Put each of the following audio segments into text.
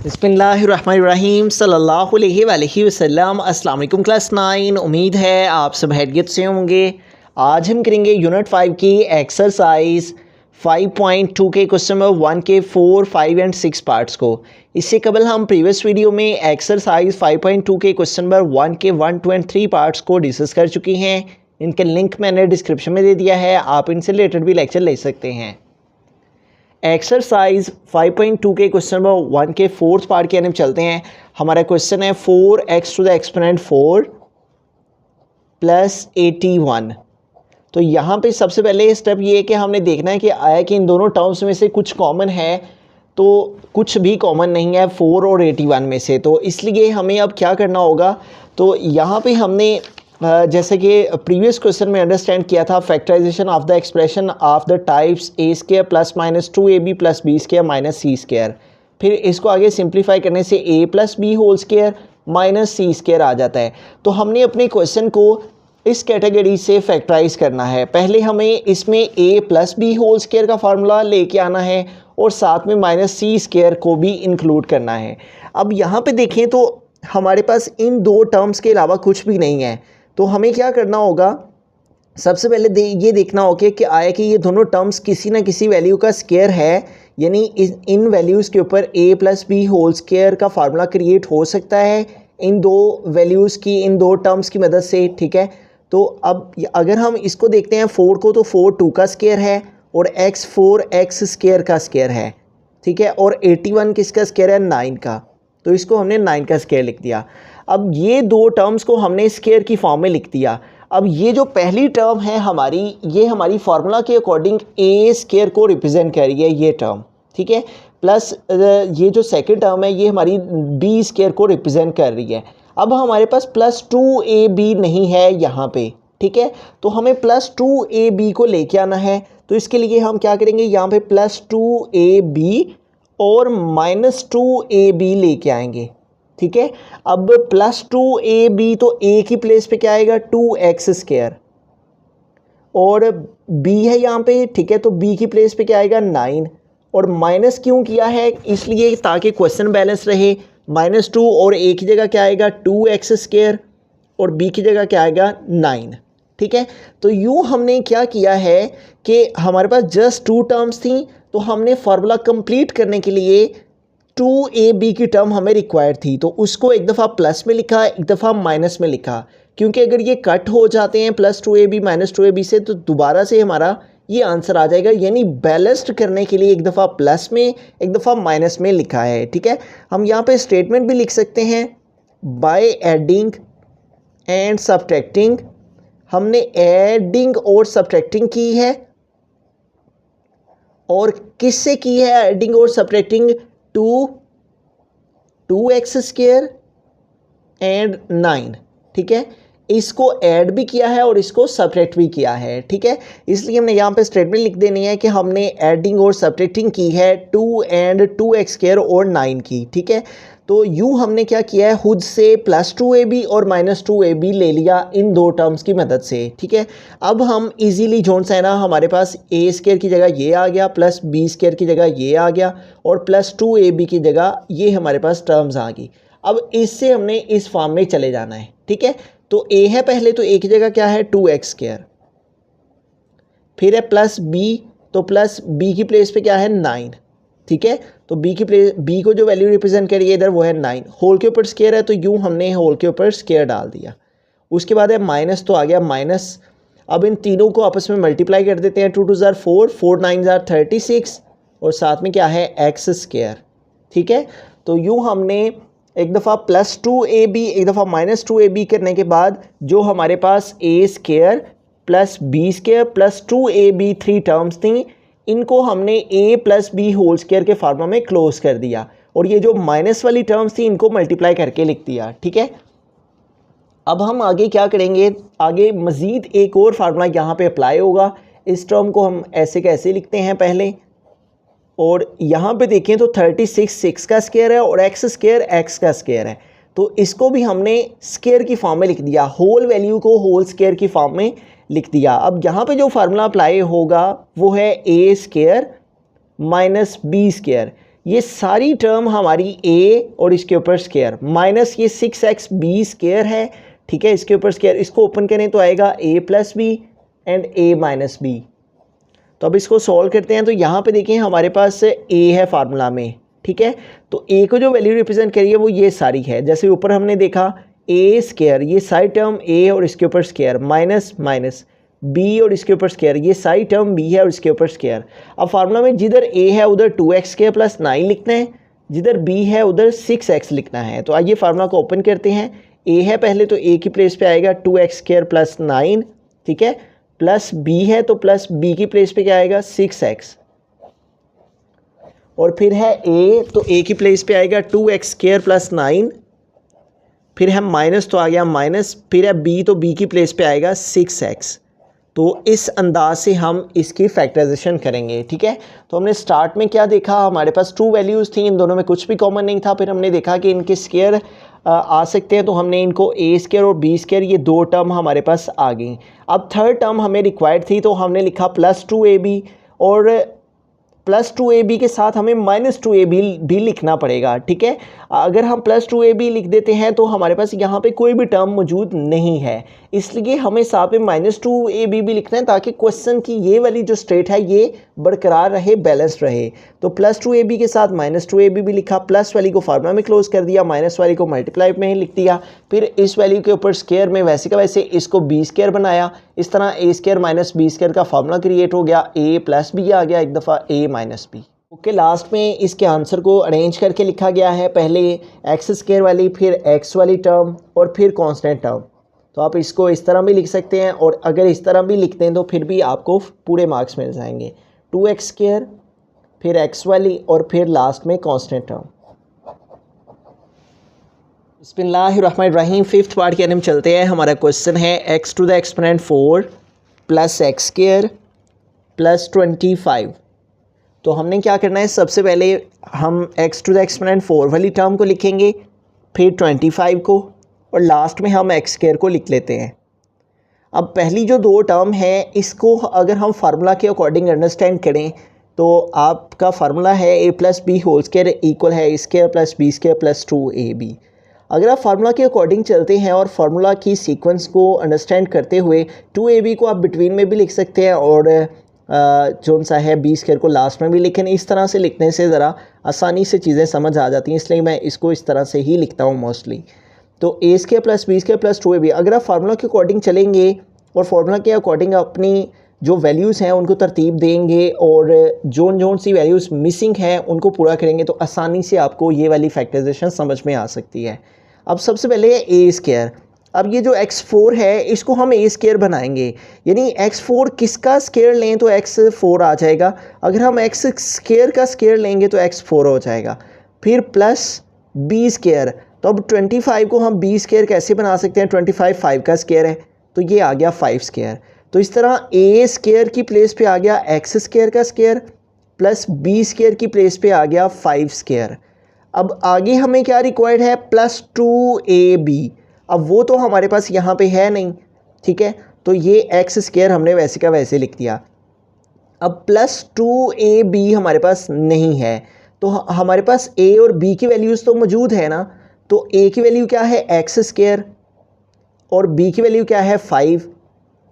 बिस्मिल्लाहिर्रहमानिर्रहीम सल्लल्लाहु अलैहि वसल्लम। अस्सलाम वालेकुम क्लास 9। उम्मीद है आप सब हैरियत से होंगे। आज हम करेंगे यूनिट 5 की एक्सरसाइज 5.2 के क्वेश्चन नंबर 1 के 4, 5 एंड 6 पार्ट्स को। इससे कबल हम प्रीवियस वीडियो में एक्सरसाइज 5.2 के क्वेश्चन नंबर 1 के 1, 2 एंड 3 पार्ट्स को डिस्कस कर चुकी हैं। इनका लिंक मैंने डिस्क्रिप्शन में दे दिया है, आप इनसे रिलेटेड भी लेक्चर ले सकते हैं। एक्सरसाइज 5.2 के क्वेश्चन नंबर 1 के 4th पार्ट के अंदर चलते हैं। हमारा क्वेश्चन है 4x to the exponent 4 plus 81। तो यहाँ पे सबसे पहले स्टेप ये है कि हमने देखना है कि आया कि इन दोनों टर्म्स में से कुछ कॉमन है, तो कुछ भी कॉमन नहीं है 4 और 81 में से। तो इसलिए हमें अब क्या करना होगा, तो यहाँ पे हमने जैसे कि प्रीवियस क्वेश्चन में अंडरस्टैंड किया था, factorization of the expression of the types a square plus minus 2ab plus B square minus C square. फिर इसको आगे सिंप्लीफाई करने से a plus B whole square minus C square आ जाता है। तो हमने अपने क्वेश्चन को इस कैटेगरी से फैक्टराइज करना है। पहले हमें इसमें a plus B whole square का फार्मूला लेके आना है और साथ में माइनस सी स्क्वायर को भी इंक्लूड करना है। अब यहाँ पे देखें तो हमारे पास इन दो टर्म्स के अलावा कुछ भी नहीं है। तो हमें क्या करना होगा, सबसे पहले ये देखना होगा कि आया कि ये दोनों टर्म्स किसी ना किसी वैल्यू का स्क्वायर है, यानी इन वैल्यूज़ के ऊपर a plus B whole square का फार्मूला क्रिएट हो सकता है इन दो वैल्यूज़ की, इन दो टर्म्स की मदद से। ठीक है, तो अब अगर हम इसको देखते हैं 4 को, तो 4 2 का स्क्वायर है और x 4x स्क्वायर का स्क्वायर है। ठीक है, और 81 किसका स्क्वायर है, 9 का। तो इसको हमने 9 का स्क्वायर लिख दिया। अब ये दो टर्म्स को हमने स्क्वायर की फॉर्म में लिख दिया। अब ये जो पहली टर्म है हमारी, ये हमारी फार्मूला के अकॉर्डिंग ए स्क्वायर को रिप्रेजेंट कर रही है ये टर्म। ठीक है, प्लस ये जो सेकंड टर्म है ये हमारी बी स्क्वायर को रिप्रेजेंट कर रही है। अब हमारे पास प्लस 2ab नहीं है यहाँ पे। ठीक है, तो हमें प्लस 2ab को लेके आना है। तो इसके लिए हम क्या करेंगे, यहाँ पे प्लस 2ab और माइनस 2ab लेके आएंगे। ठीक है, अब प्लस 2ab तो a की प्लेस पे क्या आएगा, 2x स्क्वायर, और b है यहाँ पे। ठीक है, तो b की प्लेस पे क्या आएगा, 9। और माइनस क्यों किया है, इसलिए ताकि क्वेश्चन बैलेंस रहे। माइनस 2 और a की जगह क्या आएगा, 2x स्क्वायर, और b की जगह क्या आएगा, 9। ठीक है, तो यूँ हमने क्या किया है कि हमारे पास जस्ट 2 टर्म्स थी, तो हमने फार्मूला कंप्लीट करने के लिए 2ab की टर्म हमें रिक्वायर्ड थी, तो उसको एक दफ़ा प्लस में लिखा, एक दफ़ा माइनस में लिखा। क्योंकि अगर ये कट हो जाते हैं प्लस 2ab माइनस 2ab से, तो दोबारा से हमारा ये आंसर आ जाएगा। यानी बैलेंस्ड करने के लिए एक दफ़ा प्लस में, एक दफ़ा माइनस में लिखा है। ठीक है, हम यहाँ पे स्टेटमेंट भी लिख सकते हैं, बाय एडिंग एंड सब्ट्रैक्टिंग। हमने एडिंग और सब्ट्रैक्टिंग की है, और किससे की है एडिंग और सब्ट्रैक्टिंग, 2x स्क्वायर एंड 9। ठीक है, इसको ऐड भी किया है और इसको सब्ट्रैक्ट भी किया है। ठीक है, इसलिए हमने यहाँ पे स्टेटमेंट लिख देनी है कि हमने एडिंग और सब्ट्रैक्टिंग की है 2 एंड 2x स्क्वायर और 9 की। ठीक है, तो यूँ हमने क्या किया है, खुद से प्लस 2ab और माइनस 2ab ले लिया इन दो टर्म्स की मदद से। ठीक है, अब हम इजीली जोन सा है ना, हमारे पास a स्क्वायर की जगह ये आ गया, प्लस b स्क्वायर की जगह ये आ गया, और प्लस 2ab की जगह ये हमारे पास टर्म्स आ गई। अब इससे हमने इस फॉर्म में चले जाना है। ठीक है, तो a है पहले, तो a की जगह क्या है, 2x स्क्वायर, फिर है प्लस b, तो प्लस b की प्लेस पे क्या है, 9। ठीक है, तो b की प्लेस, b को जो वैल्यू रिप्रेजेंट करिए इधर वो है 9, होल के ऊपर स्क्वायर है, तो यूँ हमने होल के ऊपर स्क्वायर डाल दिया। उसके बाद है माइनस, तो आ गया माइनस। अब इन तीनों को आपस में मल्टीप्लाई कर देते हैं, 2 2 ज़ार 4, 4 9 ज़ार 36, और साथ में क्या है, x स्क्वायर। ठीक है, तो यूँ हमने एक दफ़ा प्लस 2ab, एक दफ़ा माइनस 2ab करने के बाद जो हमारे पास a square plus b square plus 2ab 3 terms थी, इनको हमने a plus B whole square के फार्मूला में क्लोज कर दिया, और ये जो माइनस वाली टर्म्स थी इनको मल्टीप्लाई करके लिख दिया। ठीक है, अब हम आगे क्या करेंगे, आगे मज़ीद एक और फार्मूला यहाँ पे अप्लाई होगा। इस टर्म को हम ऐसे कैसे लिखते हैं पहले, और यहाँ पे देखें तो 36 6 का स्क्वायर है और x स्क्वायर x का स्क्वायर है, तो इसको भी हमने स्क्वायर की फॉर्म में लिख दिया, होल वैल्यू को होल स्क्वायर की फॉर्म में लिख दिया। अब यहाँ पे जो फार्मूला अप्लाई होगा वो है a square minus b square, ये सारी टर्म हमारी a और इसके ऊपर स्क्वायर माइनस ये 6x b स्क्वायर है, ठीक है, इसके ऊपर स्क्वायर, इसको ओपन करें तो आएगा a plus b and a minus b. तो अब इसको सॉल्व करते हैं। तो यहाँ पे देखें हमारे पास a है फार्मूला में, ठीक है, तो a को जो वैल्यू रिप्रेजेंट करिए वो ये सारी है। जैसे ऊपर हमने देखा a स्क्वायर, ये सारी टर्म a और इसके ऊपर स्क्वायर माइनस माइनस b और इसके ऊपर स्क्वायर, ये सारी टर्म b है और इसके ऊपर स्क्वायर। अब फार्मूला में जिधर a है उधर 2x स्क्वायर प्लस 9 लिखना है, जिधर b है उधर 6x लिखना है। तो आइए फार्मूला को ओपन करते हैं। a है पहले तो a की प्लेस पे आएगा 2x स्क्वायर प्लस 9, ठीक है, प्लस b है तो प्लस b की प्लेस पे क्या आएगा 6x, और फिर है a तो a की प्लेस पे आएगा 2x स्क्वायर प्लस 9, फिर है माइनस तो आ गया माइनस, फिर है b तो b की प्लेस पे आएगा 6x। तो इस अंदाज से हम इसकी फैक्टराइजेशन करेंगे, ठीक है। तो हमने स्टार्ट में क्या देखा, हमारे पास 2 वैल्यूज़ थी, इन दोनों में कुछ भी कॉमन नहीं था। फिर हमने देखा कि इनके स्क्वायर आ सकते हैं, तो हमने इनको a स्क्वायर और b स्क्वायर ये 2 टर्म हमारे पास आ गई। अब थर्ड टर्म हमें रिक्वायर्ड थी, तो हमने लिखा +2ab, और +2ab के साथ हमें -2ab भी लिखना पड़ेगा, ठीक है। अगर हम +2ab लिख देते हैं तो हमारे पास यहाँ पे कोई भी टर्म मौजूद नहीं है, इसलिए हमें साथ में -2ab भी लिखना है ताकि क्वेश्चन की ये वाली जो स्टेट है ये बरकरार रहे, बैलेंस्ड रहे। तो +2ab के साथ -2ab भी लिखा, प्लस वाली को फार्मूला में क्लोज कर दिया, माइनस वाली को मल्टीप्लाई में लिख दिया, फिर इस वैल्यू के ऊपर स्क्वायर में वैसे का वैसे इसको b स्क्वायर बनाया। इस तरह a square minus b square का फार्मूला क्रिएट हो गया, a प्लस b आ गया, एक दफ़ा a minus b। Okay, last में इसके आंसर को अरेंज करके लिखा गया है, पहले एक्स स्क्वायर वाली, फिर एक्स वाली टर्म और फिर कांस्टेंट टर्म। तो आप इसको इस तरह भी लिख सकते हैं, और अगर इस तरह भी लिखते हैं तो फिर भी आपको पूरे मार्क्स मिल जाएंगे। 2x स्क्वायर, फिर एक्स वाली, और फिर लास्ट में कांस्टेंट टर्म। बिस्मिल्लाहिर्रहमानिर्रहीम। फिफ्थ पार्ट की हम चलते हैं। हमारा क्वेश्चन है x to the exponent 4 plus x square plus 25। तो हमने क्या करना है, सबसे पहले हम x टू द एक्सपोनेंट 4 वाली टर्म को लिखेंगे, फिर 25 को, और लास्ट में हम x स्क्वायर को लिख लेते हैं। अब पहली जो 2 टर्म है इसको अगर हम फार्मूला के अकॉर्डिंग अंडरस्टैंड करें तो आपका फार्मूला है a plus B whole square equal है a square plus B square plus 2ab। अगर आप फार्मूला के अकॉर्डिंग चलते हैं और फार्मूला की सीक्वेंस को अंडरस्टैंड करते हुए 2ab को आप बिटवीन में भी लिख सकते हैं, और जो सा है बी स्क्वायर को लास्ट में भी, लेकिन इस तरह से लिखने से ज़रा आसानी से चीज़ें समझ आ जाती हैं, इसलिए मैं इसको इस तरह से ही लिखता हूँ मोस्टली। तो a square plus B square plus 2ab, अगर आप फार्मूला के अकॉर्डिंग चलेंगे और फार्मूला के अकॉर्डिंग अपनी जो वैल्यूज़ हैं उनको तरतीब देंगे और जोन सी वैल्यूज़ मिसिंग हैं उनको पूरा करेंगे तो आसानी से आपको ये वाली फैक्टराइजेशन समझ में आ सकती है। अब सबसे पहले है a स्क्वायर। अब ये जो x4 है इसको हम a स्क्वायर बनाएंगे, यानी x4 किसका स्क्वायर लें तो x4 आ जाएगा, अगर हम x स्क्वायर का स्क्वायर लेंगे तो x4 हो जाएगा, फिर प्लस b स्क्वायर। तो अब 25 को हम b स्क्वायर कैसे बना सकते हैं, 25 5 का स्क्वायर है तो ये आ गया 5 स्क्वायर। तो इस तरह a स्क्वायर की प्लेस पे आ गया x स्क्वायर का स्क्वायर, प्लस b स्क्वायर की प्लेस पे आ गया 5 स्क्वायर। अब आगे हमें क्या रिक्वायर्ड है, +2ab। अब वो तो हमारे पास यहाँ पे है नहीं, ठीक है, तो ये x स्क्वायर हमने वैसे का वैसे लिख दिया। अब +2ab हमारे पास नहीं है, तो हमारे पास a और b की वैल्यूज़ तो मौजूद है ना, तो a की वैल्यू क्या है x स्क्वायर और b की वैल्यू क्या है 5।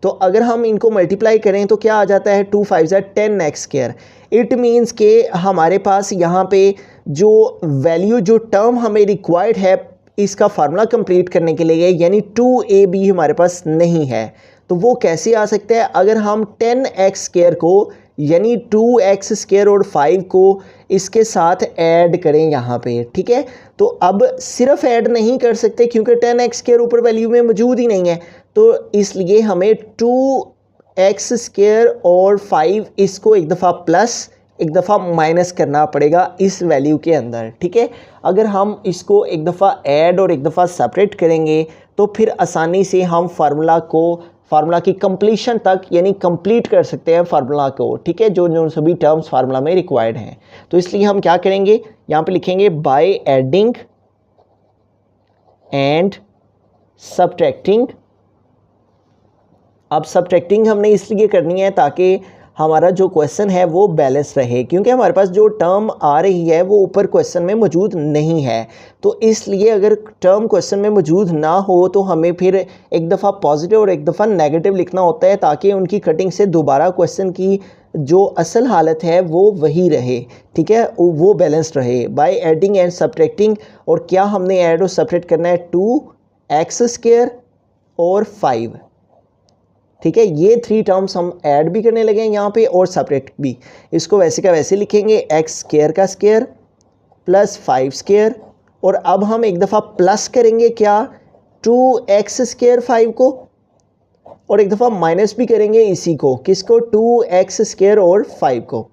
तो अगर हम इनको मल्टीप्लाई करें तो क्या आ जाता है, 2 5 10x स्क्वायर। इट मीन्स के हमारे पास यहाँ पे जो वैल्यू जो टर्म हमें रिक्वायर्ड है इसका फार्मूला कंप्लीट करने के लिए, यानी 2ab हमारे पास नहीं है। तो वो कैसे आ सकता है, अगर हम 10x स्क्वायर को यानी 2x स्क्वायर और 5 को इसके साथ ऐड करें यहाँ पे, ठीक है। तो अब सिर्फ ऐड नहीं कर सकते क्योंकि 10x स्क्वायर ऊपर वैल्यू में मौजूद ही नहीं है, तो इसलिए हमें 2x स्क्वायर और 5 इसको एक दफ़ा प्लस एक दफ़ा माइनस करना पड़ेगा इस वैल्यू के अंदर, ठीक है। अगर हम इसको एक दफ़ा ऐड और एक दफ़ा सेपरेट करेंगे तो फिर आसानी से हम फार्मूला की कंप्लीशन तक यानी कंप्लीट कर सकते हैं फार्मूला को, ठीक है, जो सभी टर्म्स फार्मूला में रिक्वायर्ड हैं। तो इसलिए हम क्या करेंगे, यहाँ पे लिखेंगे बाय एडिंग एंड सब्ट्रैक्टिंग। अब सब्ट्रैक्टिंग हमने इसलिए करनी है ताकि हमारा जो क्वेश्चन है वो बैलेंस रहे, क्योंकि हमारे पास जो टर्म आ रही है वो ऊपर क्वेश्चन में मौजूद नहीं है। तो इसलिए अगर टर्म क्वेश्चन में मौजूद ना हो तो हमें फिर एक दफ़ा पॉजिटिव और एक दफ़ा नेगेटिव लिखना होता है, ताकि उनकी कटिंग से दोबारा क्वेश्चन की जो असल हालत है वो वही रहे, ठीक है, वो बैलेंस्ड रहे बाय एडिंग एंड सब्ट्रैक्टिंग। और क्या हमने ऐड और सब्ट्रैक्ट करना है, 2x² और 5, ठीक है। ये 3 टर्म्स हम ऐड भी करने लगे हैं यहाँ पे और सब्ट्रैक्ट भी। इसको वैसे का वैसे लिखेंगे, x² का स्क्वायर प्लस 5² और अब हम एक दफ़ा प्लस करेंगे क्या, 2x² 5 को, और एक दफ़ा माइनस भी करेंगे इसी को, किसको, 2x² और 5 को,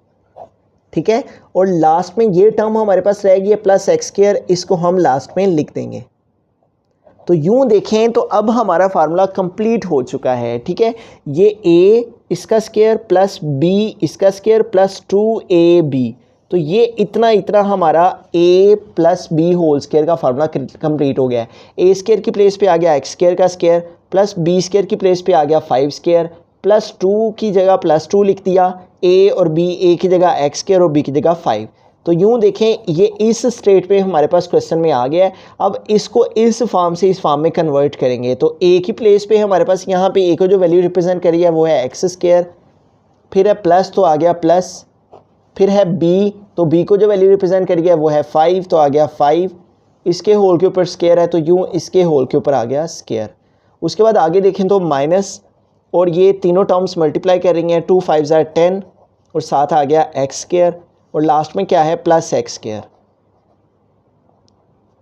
ठीक है। और लास्ट में ये टर्म हमारे पास रहेगी प्लस x², इसको हम लास्ट में लिख देंगे। तो यूं देखें तो अब हमारा फार्मूला कंप्लीट हो चुका है, ठीक है। ये a इसका स्क्वायर प्लस b इसका स्क्वायर प्लस 2ab, तो ये इतना हमारा a plus b whole square का फार्मूला कंप्लीट हो गया है। a² की प्लेस पे आ गया x² का स्क्वायर प्लस b² की प्लेस पे आ गया 5² प्लस 2 की जगह प्लस 2 लिख दिया, a और b, a की जगह x² और b की जगह 5। तो यूं देखें ये इस स्टेट पे हमारे पास क्वेश्चन में आ गया है। अब इसको इस फॉर्म से इस फॉर्म में कन्वर्ट करेंगे तो a की प्लेस पे हमारे पास यहाँ पे a को जो वैल्यू रिप्रेजेंट करी है वो है x², फिर है प्लस तो आ गया प्लस, फिर है b, तो b को जो वैल्यू रिप्रेजेंट करी है वो है 5, तो आ गया 5, इसके होल के ऊपर स्क्वायर है तो यूं इसके होल के ऊपर आ गया स्क्वायर। उसके बाद आगे देखें तो माइनस, और ये तीनों टर्म्स मल्टीप्लाई कर रही हैं, 2 5 10 और साथ आ गया x², और लास्ट में क्या है, प्लस x²,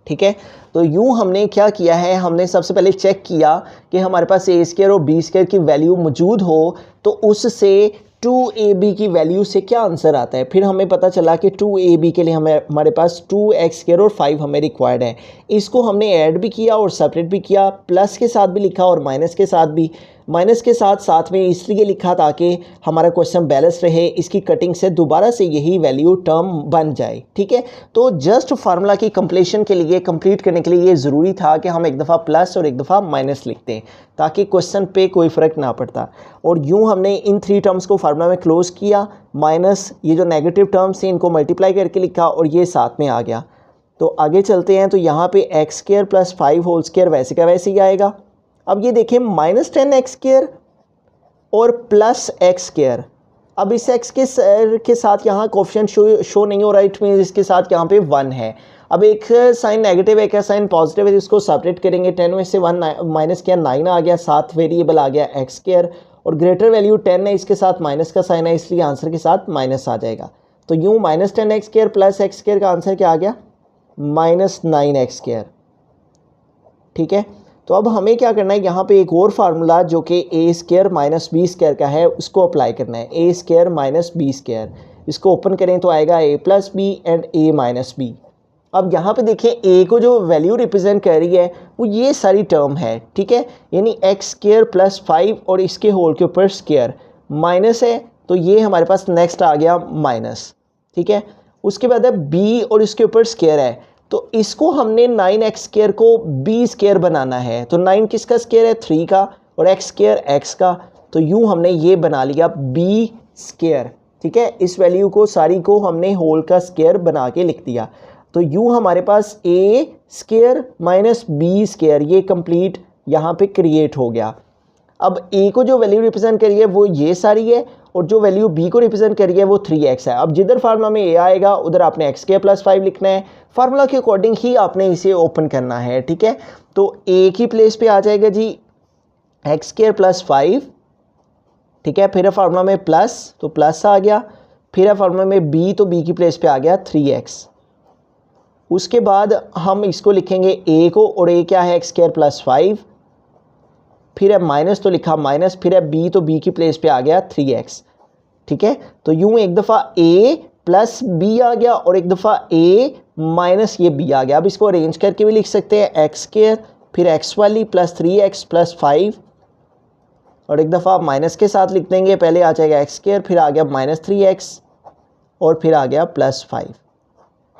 ठीक है। तो यूं हमने क्या किया है, हमने सबसे पहले चेक किया कि हमारे पास a² और b² की वैल्यू मौजूद हो तो उससे 2ab की वैल्यू से क्या आंसर आता है। फिर हमें पता चला कि 2ab के लिए हमारे पास 2x² और 5 हमें रिक्वायर्ड है। इसको हमने ऐड भी किया और सेपरेट भी किया, प्लस के साथ भी लिखा और माइनस के साथ भी। माइनस के साथ में इसलिए लिखा ताकि हमारा क्वेश्चन बैलेंस रहे, इसकी कटिंग से दोबारा से यही वैल्यू टर्म बन जाए, ठीक है। तो जस्ट फार्मूला की कंप्लीशन के लिए, कंप्लीट करने के लिए ये ज़रूरी था कि हम एक दफ़ा प्लस और एक दफ़ा माइनस लिखते हैं ताकि क्वेश्चन पे कोई फ़र्क ना पड़ता। और यूं हमने इन 3 टर्म्स को फार्मूला में क्लोज़ किया, माइनस ये जो नेगेटिव टर्म्स थे इनको मल्टीप्लाई करके लिखा और ये साथ में आ गया। तो आगे चलते हैं तो यहाँ पे x² प्लस 5 होल स्क्वायर वैसे का वैसे ही आएगा। अब ये देखिए -10x² और प्लस x², अब इस x के साथ यहाँ कोफिशिएंट शो नहीं हो रहा, इट मीन्स इसके साथ यहाँ पे 1 है। अब एक साइन नेगेटिव है, एक साइन पॉजिटिव है, इसको सेपरेट करेंगे, 10 में से 1 माइनस किया 9 आ गया, साथ वेरिएबल आ गया x² और ग्रेटर वैल्यू 10 है, इसके साथ माइनस का साइन है इसलिए आंसर के साथ माइनस आ जाएगा। तो यूँ -10x² प्लस x² का आंसर क्या आ गया, -9x², ठीक है। तो अब हमें क्या करना है, यहाँ पे एक और फार्मूला जो कि a² माइनस b² का है उसको अप्लाई करना है, a² माइनस b²। इसको ओपन करें तो आएगा a plus b and a minus b. अब यहाँ पे देखें a को जो वैल्यू रिप्रेजेंट कर रही है वो ये सारी टर्म है, ठीक है, यानी x² प्लस 5 और इसके होल के ऊपर स्क्वायर, माइनस है तो ये हमारे पास नेक्स्ट आ गया माइनस, ठीक है। उसके बाद है b और इसके ऊपर स्क्वायर है, तो इसको हमने 9x² को b² बनाना है। तो 9 किसका स्क्वायर है, 3 का, और x² x का, तो यूं हमने ये बना लिया b², ठीक है। इस वैल्यू को सारी को हमने होल का स्क्वायर बना के लिख दिया। तो यूं हमारे पास a² माइनस b² ये कंप्लीट यहाँ पे क्रिएट हो गया। अब a को जो वैल्यू रिप्रेजेंट करी है वो ये सारी है और जो वैल्यू b को रिप्रेजेंट करी है वो 3x है। अब जिधर फार्मूला में a आएगा उधर आपने x² प्लस 5 लिखना है, फार्मूला के अकॉर्डिंग ही आपने इसे ओपन करना है, ठीक है। तो a की प्लेस पे आ जाएगा जी x² प्लस 5, ठीक है, फिर फार्मूला में प्लस तो प्लस आ गया, फिर फार्मूला में b तो b की प्लेस पे आ गया 3x। उसके बाद हम इसको लिखेंगे a को, और a क्या है, x² प्लस 5, फिर है माइनस तो लिखा माइनस, फिर है b तो b की प्लेस पे आ गया 3x, ठीक है। तो यूं एक दफ़ा a प्लस b आ गया और एक दफ़ा a माइनस ये b आ गया। अब इसको अरेंज करके भी लिख सकते हैं, x² फिर x वाली प्लस 3x प्लस 5 और एक दफ़ा माइनस के साथ लिख देंगे, पहले आ जाएगा x² फिर आ गया -3x और फिर आ गया प्लस 5।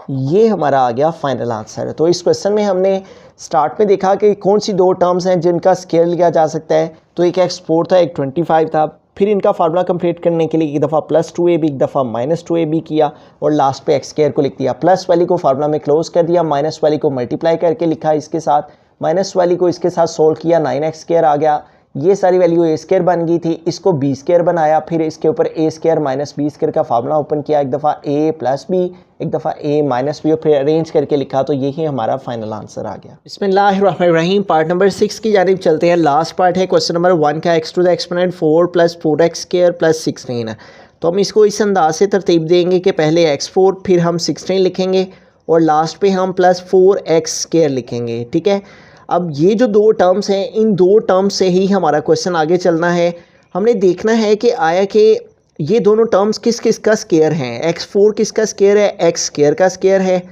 ये हमारा आ गया फाइनल आंसर। तो इस क्वेश्चन में हमने स्टार्ट में देखा कि कौन सी 2 टर्म्स हैं जिनका स्क्वायर लिया जा सकता है। तो एक x4 था, एक 25 था, फिर इनका फार्मूला कंप्लीट करने के लिए एक दफ़ा +2ab एक दफ़ा -2ab किया और लास्ट पे x² को लिख दिया। प्लस वाली को फार्मूला में क्लोज कर दिया, माइनस वाली को मल्टीप्लाई करके लिखा इसके साथ, माइनस वाली को इसके साथ सोल्व किया, 9x² आ गया। ये सारी वैल्यू a² बन गई थी, इसको b² बनाया, फिर इसके ऊपर a² माइनस b² का फार्मूला ओपन किया, एक दफ़ा a + b एक दफ़ा a - b और फिर अरेंज करके लिखा, तो यही हमारा फाइनल आंसर आ गया। बिस्मिल्लाहिर्रहमानिर्रहीम। पार्ट नंबर 6 की जानिब चलते हैं। लास्ट पार्ट है क्वेश्चन नंबर 1 का, x to the exponent 4 + 4x² + 16 है। तो हम इसको इस अंदाज से तरतीब देंगे कि पहले x4 फिर हम 16 लिखेंगे और लास्ट पे हम +4x² लिखेंगे, ठीक है। अब ये जो दो टर्म्स हैं, इन दो टर्म्स से ही हमारा क्वेश्चन आगे चलना है। हमने देखना है कि आया कि ये दोनों टर्म्स किस किस का स्क्वायर हैं। x4 किसका स्क्वायर है, x² का स्क्वायर है,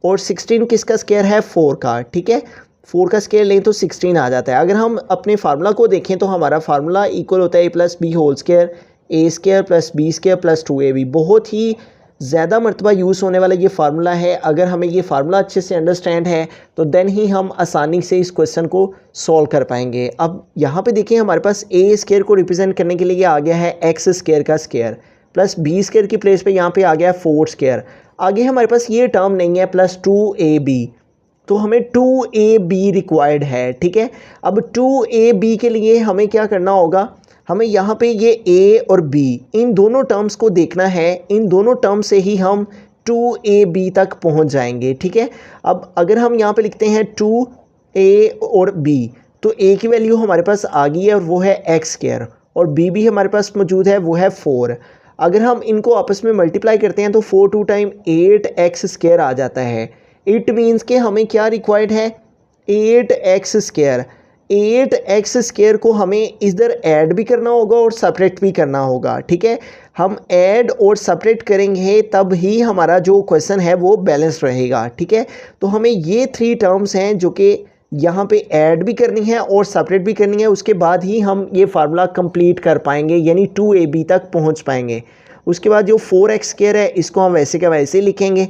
और 16 किसका स्क्वायर है, 4 का, ठीक है। 4 का स्क्वायर लें तो 16 आ जाता है। अगर हम अपने फार्मूला को देखें तो हमारा फार्मूला इक्वल होता है a + b whole square, a² + b² + 2ab। बहुत ही ज़्यादा मरतबा यूज़ होने वाला ये फार्मूला है। अगर हमें ये फार्मूला अच्छे से अंडरस्टैंड है तो देन ही हम आसानी से इस क्वेश्चन को सॉल्व कर पाएंगे। अब यहाँ पे देखिए हमारे पास a² को रिप्रेजेंट करने के लिए आ गया है x² का स्क्वायर, प्लस b² की प्लेस पे यहाँ पे आ गया है 4²। आगे हमारे पास ये टर्म नहीं है +2ab, तो हमें 2ab रिक्वायर्ड है, ठीक है। अब 2ab के लिए हमें क्या करना होगा, हमें यहाँ पे ये a और b इन दोनों टर्म्स को देखना है। इन दोनों टर्म से ही हम 2ab तक पहुँच जाएंगे, ठीक है। अब अगर हम यहाँ पे लिखते हैं 2a और b, तो a की वैल्यू हमारे पास आ गई है और वो है x², और b भी हमारे पास मौजूद है, वो है 4। अगर हम इनको आपस में मल्टीप्लाई करते हैं तो 4 2 टाइम 8x² आ जाता है। इट मीन्स कि हमें क्या रिक्वायर्ड है, 8x²। 8x² को हमें इधर ऐड भी करना होगा और सेपरेट भी करना होगा, ठीक है। हम ऐड और सेपरेट करेंगे तब ही हमारा जो क्वेश्चन है वो बैलेंस रहेगा, ठीक है। तो हमें ये 3 टर्म्स हैं जो कि यहाँ पे ऐड भी करनी है और सेपरेट भी करनी है, उसके बाद ही हम ये फार्मूला कंप्लीट कर पाएंगे, यानी 2ab तक पहुँच पाएंगे। उसके बाद जो 4x² है इसको हम वैसे का वैसे लिखेंगे।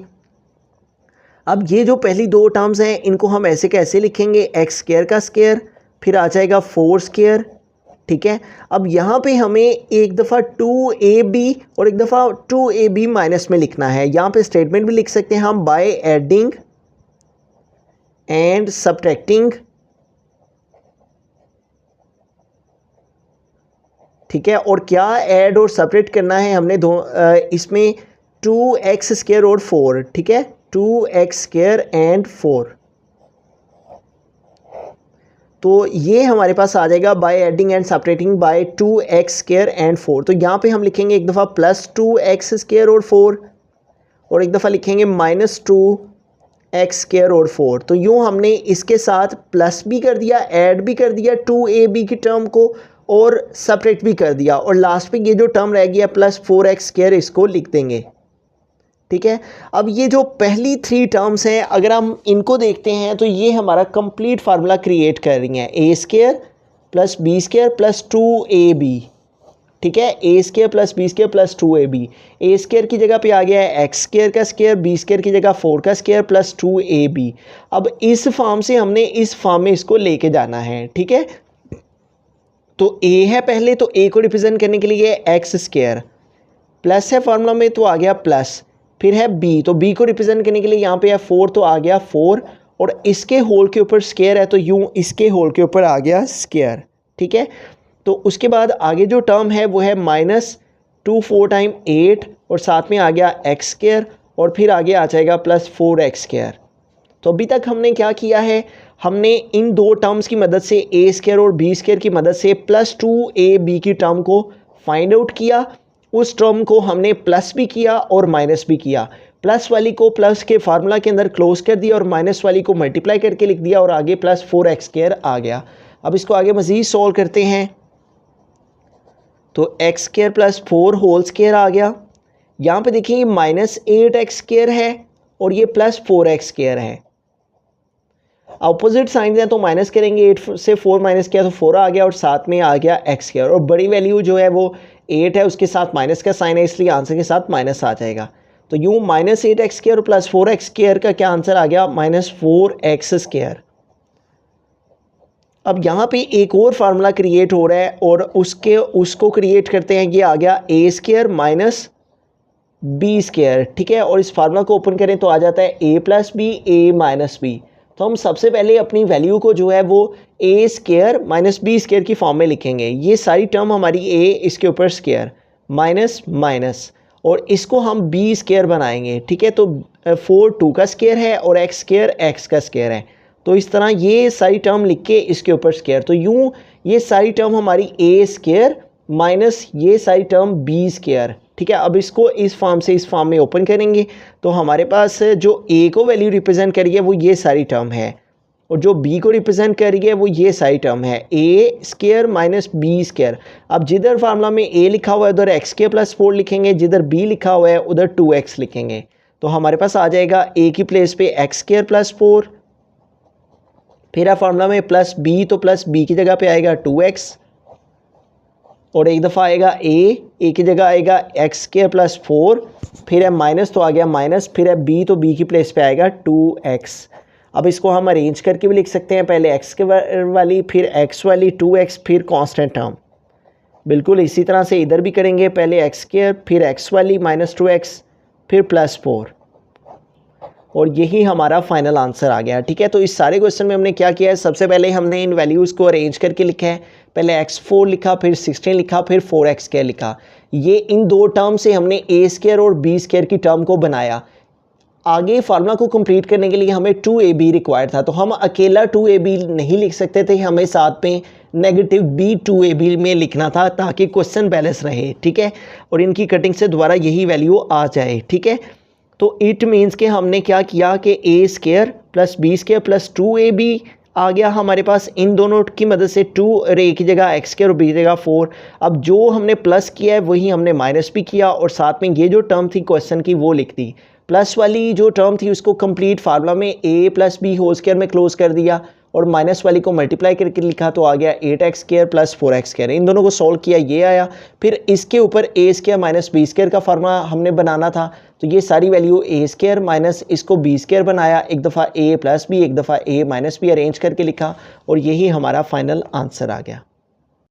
अब ये जो पहली दो टर्म्स हैं इनको हम ऐसे कैसे लिखेंगे, x² का स्क्वायर, फिर आ जाएगा 4², ठीक है। अब यहाँ पे हमें एक दफ़ा 2ab और एक दफ़ा 2ab माइनस में लिखना है। यहाँ पे स्टेटमेंट भी लिख सकते हैं हम, बाय एडिंग एंड सब्ट्रैक्टिंग, ठीक है। और क्या ऐड और सेपरेट करना है हमने इसमें 2x² और 4, ठीक है, 2x² एंड 4। तो ये हमारे पास आ जाएगा by adding and separating by 2x² and 4। तो यहाँ पे हम लिखेंगे एक दफ़ा +2x² और 4 और एक दफ़ा लिखेंगे -2x² और 4। तो यूँ हमने इसके साथ प्लस भी कर दिया, ऐड भी कर दिया 2ab की टर्म को और सेपरेट भी कर दिया, और लास्ट पे ये जो टर्म रह गया +4x², इसको लिख देंगे, ठीक है। अब ये जो पहली 3 टर्म्स हैं अगर हम इनको देखते हैं तो ये हमारा कंप्लीट फार्मूला क्रिएट कर रही हैं, a² + b² + 2ab, ठीक है। a² + b² + 2ab। a² की जगह पे आ गया है x² का स्क्वायर, b² की जगह 4 का स्क्वायर + 2ab। अब इस फॉर्म से हमने इस फॉर्म में इसको लेके जाना है, ठीक है। तो a है पहले, तो a को रिप्रेजेंट करने के लिए x², प्लस है फार्मूला में तो आ गया प्लस, फिर है b, तो b को रिप्रेजेंट करने के लिए यहाँ पे है 4, तो आ गया 4, और इसके होल के ऊपर स्क्वायर है तो यूँ इसके होल के ऊपर आ गया स्क्वायर, ठीक है। तो उसके बाद आगे जो टर्म है वो है -2 4 टाइम 8 और साथ में आ गया x² और फिर आगे आ जाएगा +4x²। तो अभी तक हमने क्या किया है, हमने इन दो टर्म्स की मदद से a² और b² की मदद से +2ab की टर्म को फाइंड आउट किया। उस टर्म को हमने प्लस भी किया और माइनस भी किया। प्लस वाली को प्लस के फार्मूला के अंदर क्लोज कर दिया और माइनस वाली को मल्टीप्लाई करके लिख दिया और आगे +4x² आ गया। अब इसको आगे मज़ीद सॉल्व करते हैं तो x² + 4 होल स्क्वायर आ गया। यहाँ पे देखिए -8x² है और ये +4x² है। अपोजिट साइन है तो माइनस करेंगे, 8 से 4 माइनस किया तो 4 आ गया और साथ में आ गया x², और बड़ी वैल्यू जो है वो 8 है, उसके साथ माइनस का साइन है इसलिए आंसर के साथ माइनस आ जाएगा। तो यूँ -8x² + 4x² का क्या आंसर आ गया, -4x²। अब यहाँ पे एक और फार्मूला क्रिएट हो रहा है और उसको क्रिएट करते हैं, ये आ गया ए स्क्वायर माइनस बी स्क्वायर, ठीक है। और इस फार्मूला को ओपन करें तो आ जाता है ए प्लस बी ए माइनस बी। तो हम सबसे पहले अपनी वैल्यू को जो है वो ए स्क्वायर माइनस बी स्क्वायर की फॉर्म में लिखेंगे। ये सारी टर्म हमारी ए, इसके ऊपर स्क्वायर माइनस माइनस, और इसको हम बी स्क्वायर बनाएंगे, ठीक है। तो 4 2 का स्क्वायर है और एक्स स्क्वायर एक्स का स्क्वायर है। तो इस तरह ये सारी टर्म लिख के इसके ऊपर स्क्वायर, तो यूँ ये सारी टर्म हमारी ए स्क्वायर माइनस ये सारी टर्म बी स्क्वायर, ठीक है। अब इसको इस फॉर्म से इस फॉर्म में ओपन करेंगे तो हमारे पास जो ए को वैल्यू रिप्रेजेंट करिए वो ये सारी टर्म है, और जो बी को रिप्रेजेंट करिए वो ये सारी टर्म है, ए स्क्वायर माइनस बी स्क्वायर। अब जिधर फार्मूला में ए लिखा हुआ है उधर एक्स स्क्वायर प्लस 4 लिखेंगे, जिधर बी लिखा हुआ है उधर 2x लिखेंगे। तो हमारे पास आ जाएगा ए की प्लेस पे एक्स स्क्वायर प्लस 4, फिर फार्मूला में प्लस बी, तो प्लस बी की जगह पे आएगा 2x, और एक दफ़ा आएगा ए की जगह आएगा एक्स स्क्वायर प्लस 4, फिर है माइनस तो आ गया माइनस, फिर है बी तो बी की प्लेस पे आएगा 2x। अब इसको हम अरेंज करके भी लिख सकते हैं, पहले एक्स वाली फिर एक्स वाली 2x फिर कांस्टेंट टर्म। बिल्कुल इसी तरह से इधर भी करेंगे, पहले एक्स स्क्वायर फिर एक्स वाली माइनस 2x फिर प्लस 4, और यही हमारा फाइनल आंसर आ गया, ठीक है। तो इस सारे क्वेश्चन में हमने क्या किया है, सबसे पहले हमने इन वैल्यूज़ को अरेंज करके लिखा है। पहले x4 लिखा, फिर 16 लिखा, फिर 4x स्क्वायर लिखा। ये इन दो टर्म से हमने ए स्क्वायर और बी स्क्वायर की टर्म को बनाया। आगे फार्मूला को कंप्लीट करने के लिए हमें 2ab रिक्वायर्ड था, तो हम अकेला 2ab नहीं लिख सकते थे, हमें साथ में नेगेटिव b 2ab में लिखना था ताकि क्वेश्चन बैलेंस रहे, ठीक है। और इनकी कटिंग से दोबारा यही वैल्यू आ जाए, ठीक है। तो इट मीन्स कि हमने क्या किया कि a square plus B square plus 2ab आ गया हमारे पास, इन दोनों की मदद से 2 ए की जगह एक्स स्क्वायर और बी की जगह 4। अब जो हमने प्लस किया है वही हमने माइनस भी किया, और साथ में ये जो टर्म थी क्वेश्चन की वो लिख दी। प्लस वाली जो टर्म थी उसको कंप्लीट फार्मूला में ए प्लस बी होल स्क्वायर में क्लोज कर दिया, और माइनस वाली को मल्टीप्लाई करके लिखा तो आ गया 8x square plus 4x square. इन दोनों को सॉल्व किया, ये आया। फिर इसके ऊपर ए स्क्वायर माइनस बी स्क्वायर का फार्मूला हमने बनाना था, तो ये सारी वैल्यू ए स्क्वायर माइनस इसको बी स्क्वायर बनाया, एक दफ़ा ए प्लस बी एक दफ़ा ए माइनस बी अरेंज करके लिखा, और यही हमारा फाइनल आंसर आ गया।